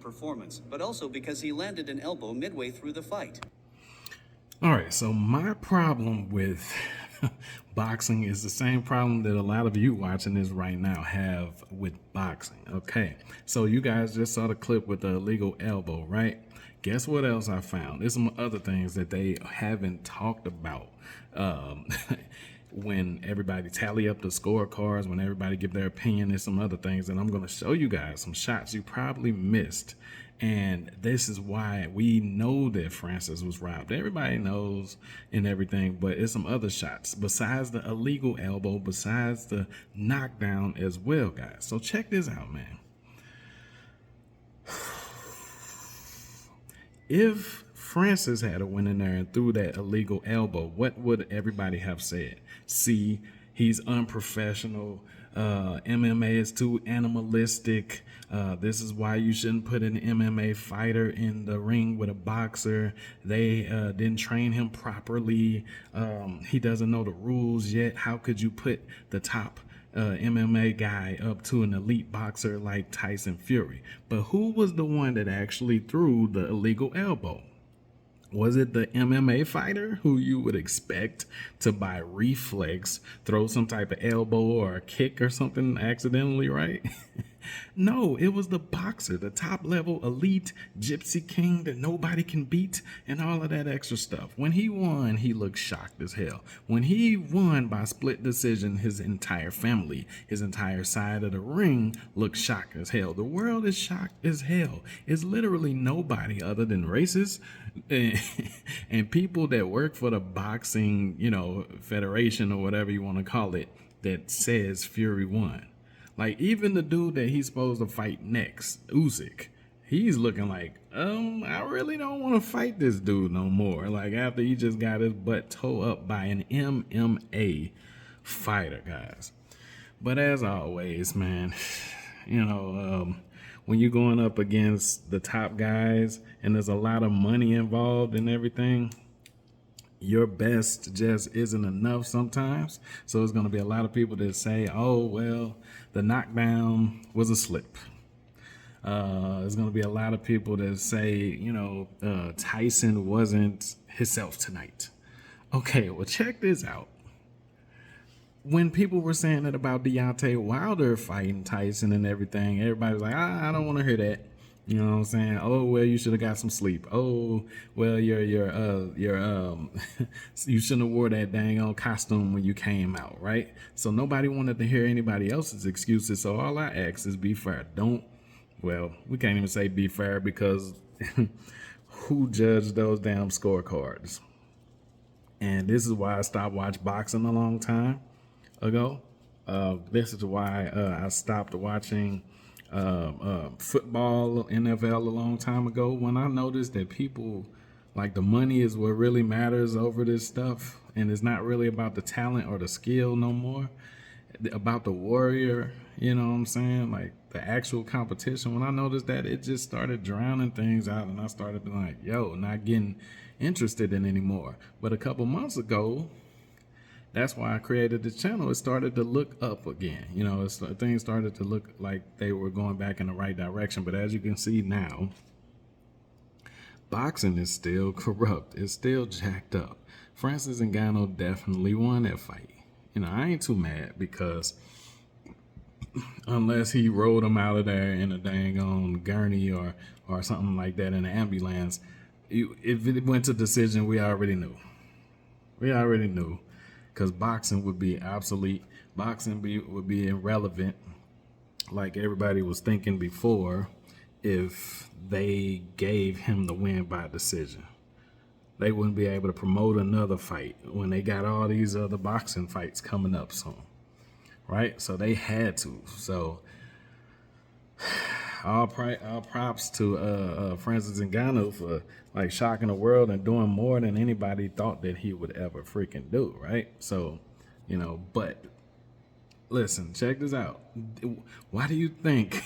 performance, but also because he landed an elbow midway through the fight. All right, so my problem with boxing is the same problem that a lot of you watching this right now have with boxing. Okay, so you guys just saw the clip with the illegal elbow, right? Guess what else I found? There's some other things that they haven't talked about. When everybody tally up the scorecards, when everybody give their opinion, there's some other things, and I'm going to show you guys some shots you probably missed. And this is why we know that Francis was robbed. Everybody knows and everything, but it's some other shots besides the illegal elbow, besides the knockdown as well, guys. So check this out, man. If Francis had a win in there and threw that illegal elbow, what would everybody have said? See, he's unprofessional. MMA is too animalistic. This is why you shouldn't put an MMA fighter in the ring with a boxer. They didn't train him properly. He doesn't know the rules yet. How could you put the top MMA guy up to an elite boxer like Tyson Fury? But who was the one that actually threw the illegal elbow? Was it the MMA fighter who you would expect to, by reflex, throw some type of elbow or a kick or something accidentally, right? No, it was the boxer, the top level elite gypsy king that nobody can beat and all of that extra stuff. When he won, he looked shocked as hell. When he won by split decision, his entire family, his entire side of the ring looked shocked as hell. The world is shocked as hell. It's literally nobody other than racists and people that work for the boxing, federation or whatever you want to call it, that says Fury won. Like, even the dude that he's supposed to fight next, Usyk, he's looking like, I really don't want to fight this dude no more. Like, after he just got his butt towed up by an MMA fighter, guys. But as always, man, when you're going up against the top guys and there's a lot of money involved and everything, your best just isn't enough sometimes. So there's going to be a lot of people that say, oh, well, the knockdown was a slip. There's going to be a lot of people that say, Tyson wasn't himself tonight. Okay, well, check this out. When people were saying that about Deontay Wilder fighting Tyson and everything, everybody was like, I don't want to hear that. You know what I'm saying? Oh, well, you should have got some sleep. Oh, well, you shouldn't have wore that dang old costume when you came out, right? So nobody wanted to hear anybody else's excuses. So all I ask is be fair. We can't even say be fair because who judged those damn scorecards? And this is why I stopped watching boxing a long time ago. This is why I stopped watching football, NFL a long time ago, when I noticed that people, like, the money is what really matters over this stuff, and it's not really about the talent or the skill no more, about the warrior, you know what I'm saying, like the actual competition. When I noticed that, it just started drowning things out, and I started being like, not getting interested in anymore. But a couple months ago, that's why I created this channel. It started to look up again. Things started to look like they were going back in the right direction. But as you can see now, boxing is still corrupt. It's still jacked up. Francis Ngannou definitely won that fight. I ain't too mad because unless he rolled him out of there in a dang on gurney or something like that in an ambulance, if it went to decision, we already knew. Because boxing would be obsolete. Boxing would be irrelevant, like everybody was thinking before, if they gave him the win by decision. They wouldn't be able to promote another fight when they got all these other boxing fights coming up soon, right? So they had to. So all props to Francis Ngannou for like shocking the world and doing more than anybody thought that he would ever freaking do, right? So, but listen, check this out. Why do you think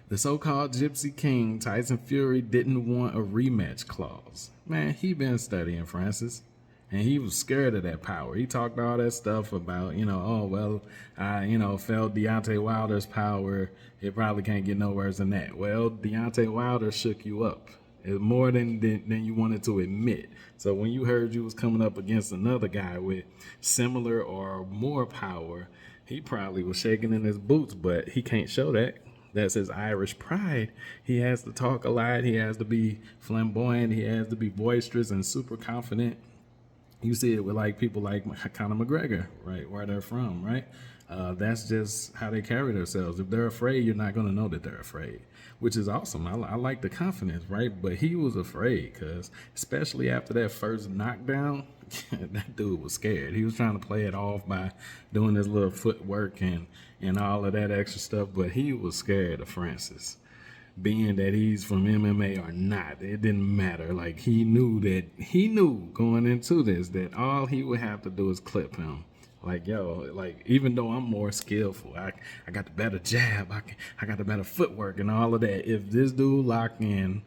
the so-called Gypsy King, Tyson Fury, didn't want a rematch clause? Man, he been studying Francis. And he was scared of that power. He talked all that stuff about, oh, well, I felt Deontay Wilder's power. It probably can't get no worse than that. Well, Deontay Wilder shook you up. It's more than you wanted to admit. So when you heard you was coming up against another guy with similar or more power, he probably was shaking in his boots, but he can't show that. That's his Irish pride. He has to talk a lot. He has to be flamboyant. He has to be boisterous and super confident. You see it with like people like Conor McGregor, right, where they're from, right? That's just how they carry themselves. If they're afraid, you're not going to know that they're afraid, which is awesome. I like the confidence, right? But he was afraid because, especially after that first knockdown, that dude was scared. He was trying to play it off by doing his little footwork and all of that extra stuff, but he was scared of Francis. Being that he's from MMA or not, it didn't matter. Like he knew going into this that all he would have to do is clip him. Like, yo, like even though I'm more skillful, I got the better jab, I got the better footwork and all of that. If this dude lock in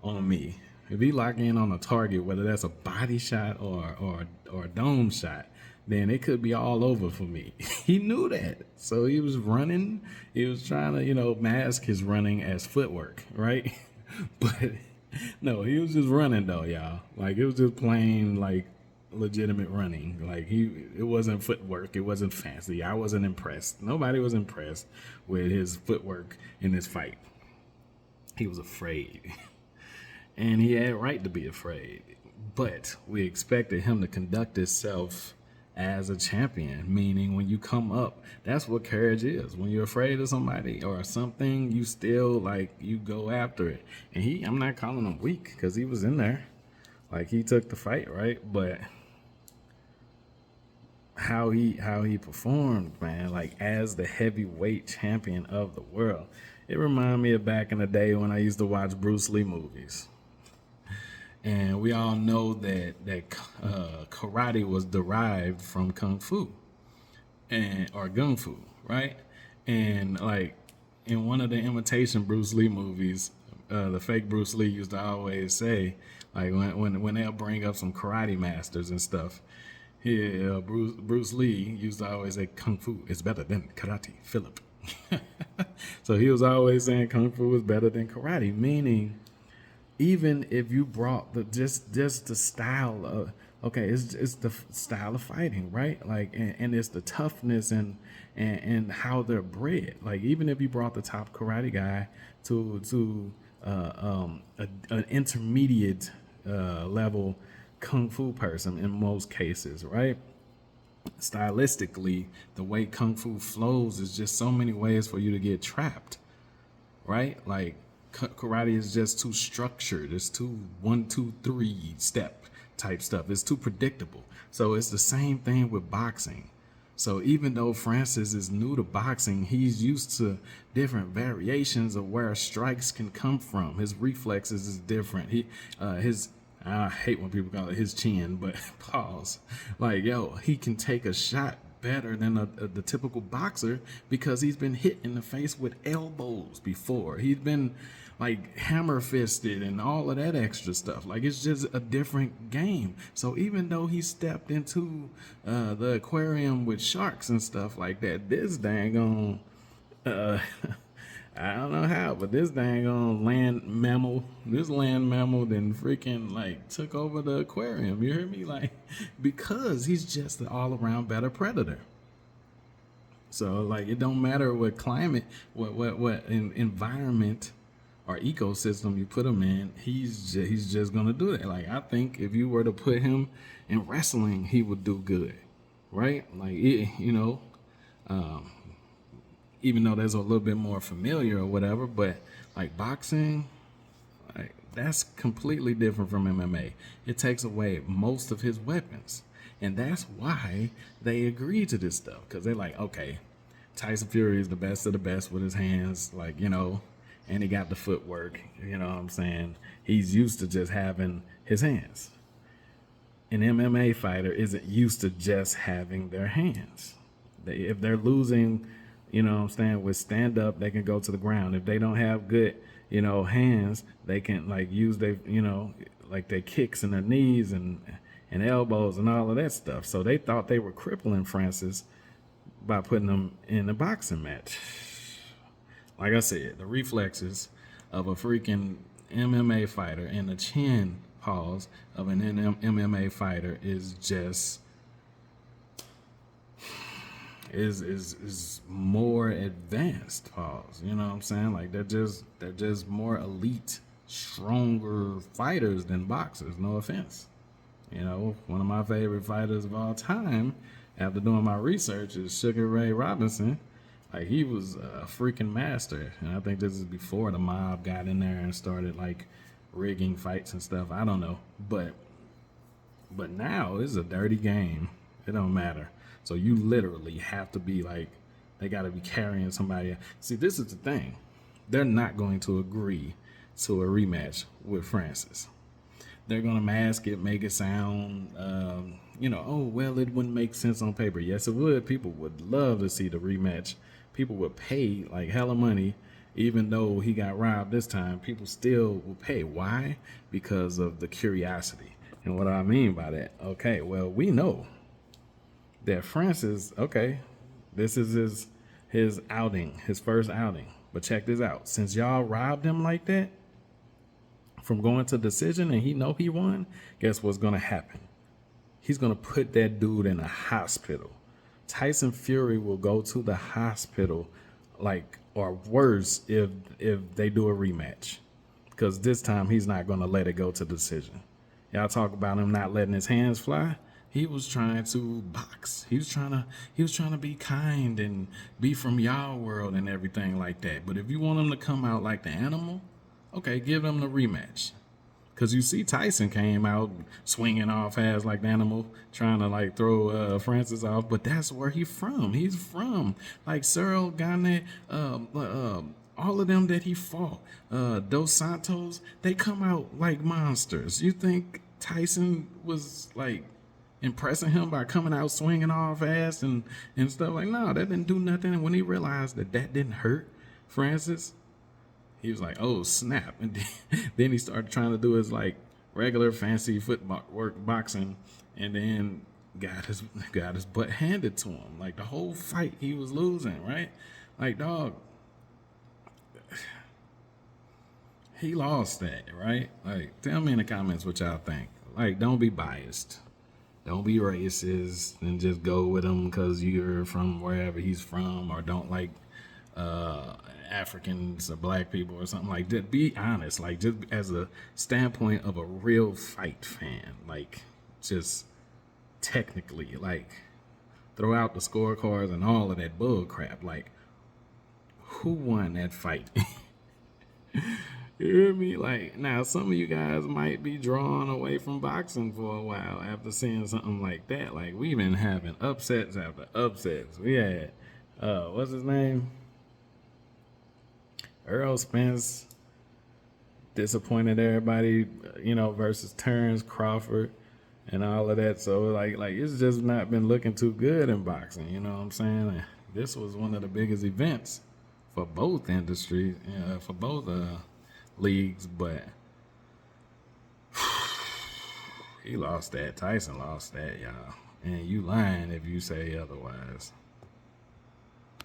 on me, if he lock in on a target, whether that's a body shot or a dome shot, then it could be all over for me. He knew that. So he was running. He was trying to, mask his running as footwork, right? But no, he was just running though, y'all. Like it was just plain like legitimate running. Like it wasn't footwork. It wasn't fancy. I wasn't impressed. Nobody was impressed with his footwork in this fight. He was afraid. And he had right to be afraid. But we expected him to conduct himself as a champion, meaning when you come up, that's what courage is. When you're afraid of somebody or something, you still you go after it. And I'm not calling him weak because he was in there. Like he took the fight, right? But how he performed, man, like as the heavyweight champion of the world, it reminded me of back in the day when I used to watch Bruce Lee movies. And we all know that karate was derived from kung fu or gung fu, right? And like in one of the imitation Bruce Lee movies, the fake Bruce Lee used to always say, like when they'll bring up some karate masters and stuff, Bruce Lee used to always say kung fu is better than karate, Philip. So he was always saying kung fu is better than karate, meaning even if you brought the just the style of it's the style of fighting, right? Like and it's the toughness and how they're bred. Like even if you brought the top karate guy to an intermediate level kung fu person in most cases, right? Stylistically, the way kung fu flows is just so many ways for you to get trapped, right? Like karate is just too structured. It's too 1, 2, 3 step type stuff. It's too predictable. So it's the same thing with boxing. So even though Francis is new to boxing, he's used to different variations of where strikes can come from. His reflexes is different. I hate when people call it his chin, but pause. Like, yo, he can take a shot better than the typical boxer because he's been hit in the face with elbows before. He's been like hammer fisted and all of that extra stuff. Like it's just a different game. So even though he stepped into the aquarium with sharks and stuff like that, this dang on I don't know how, but this dang on land mammal then freaking like took over the aquarium. You hear me? Like, because he's just an all around better predator. So like, it don't matter what climate, what environment or ecosystem you put him in, he's just gonna do that. Like, I think if you were to put him in wrestling, he would do good, right? Like, even though there's a little bit more familiar or whatever, but like boxing, like that's completely different from MMA. It takes away most of his weapons. And that's why they agree to this stuff. Because they're like, okay, Tyson Fury is the best of the best with his hands, like, and he got the footwork, you know what I'm saying? He's used to just having his hands. An MMA fighter isn't used to just having their hands. If they're losing, you know what I'm saying, with stand up, they can go to the ground. If they don't have good, hands, they can like use their, like their kicks and their knees and and elbows and all of that stuff. So they thought they were crippling Francis by putting him in a boxing match. Like I said, the reflexes of a freaking MMA fighter and the chin pause of an MMA fighter is just is more advanced pause. You know what I'm saying? Like they're just more elite, stronger fighters than boxers. No offense. You know, one of my favorite fighters of all time, after doing my research, is Sugar Ray Robinson. Like, he was a freaking master. And I think this is before the mob got in there and started, like, rigging fights and stuff. I don't know. But now it's a dirty game. It don't matter. So you literally have to be, like, they got to be carrying somebody. See, this is the thing. They're not going to agree to a rematch with Francis. They're going to mask it, make it sound, oh, well, it wouldn't make sense on paper. Yes, it would. People would love to see the rematch. People would pay like hella money, even though he got robbed this time. People still will pay. Why? Because of the curiosity. And what I mean by that, okay, well, we know that Francis, okay, this is his outing, his first outing. But check this out. Since y'all robbed him like that from going to decision and he know he won, guess what's going to happen? He's going to put that dude in a hospital. Tyson Fury will go to the hospital, like, or worse, if they do a rematch, because this time he's not going to let it go to decision. Y'all talk about him not letting his hands fly. He was trying to box. He was trying to be kind and be from y'all world and everything like that. But if you want him to come out like the animal, okay, give him the rematch. Because you see Tyson came out swinging off ass like the animal, trying to like throw Francis off. But that's where he's from. He's from like Cyril Gane, all of them that he fought. Dos Santos, they come out like monsters. You think Tyson was like impressing him by coming out swinging off ass and stuff? Like, no, that didn't do nothing. And when he realized that didn't hurt Francis, he was like, oh, snap. And then he started trying to do his, like, regular fancy footwork boxing, and then got his butt handed to him. Like, the whole fight he was losing, right? Like, dog, he lost that, right? Like, tell me in the comments what y'all think. Like, don't be biased. Don't be racist and just go with him because you're from wherever he's from, or don't like Africans or black people or something like that. Be honest, like, just as a standpoint of a real fight fan, like, just technically, like, throw out the scorecards and all of that bull crap. Like, who won that fight? You hear me? Like, now some of you guys might be drawn away from boxing for a while after seeing something like that. Like, we've been having upsets after upsets. We had what's his name? Earl Spence disappointed everybody, versus Terrence Crawford and all of that. So like it's just not been looking too good in boxing. You know what I'm saying? And this was one of the biggest events for both industries, for both leagues. But he lost that. Tyson lost that, y'all. And you lying if you say otherwise.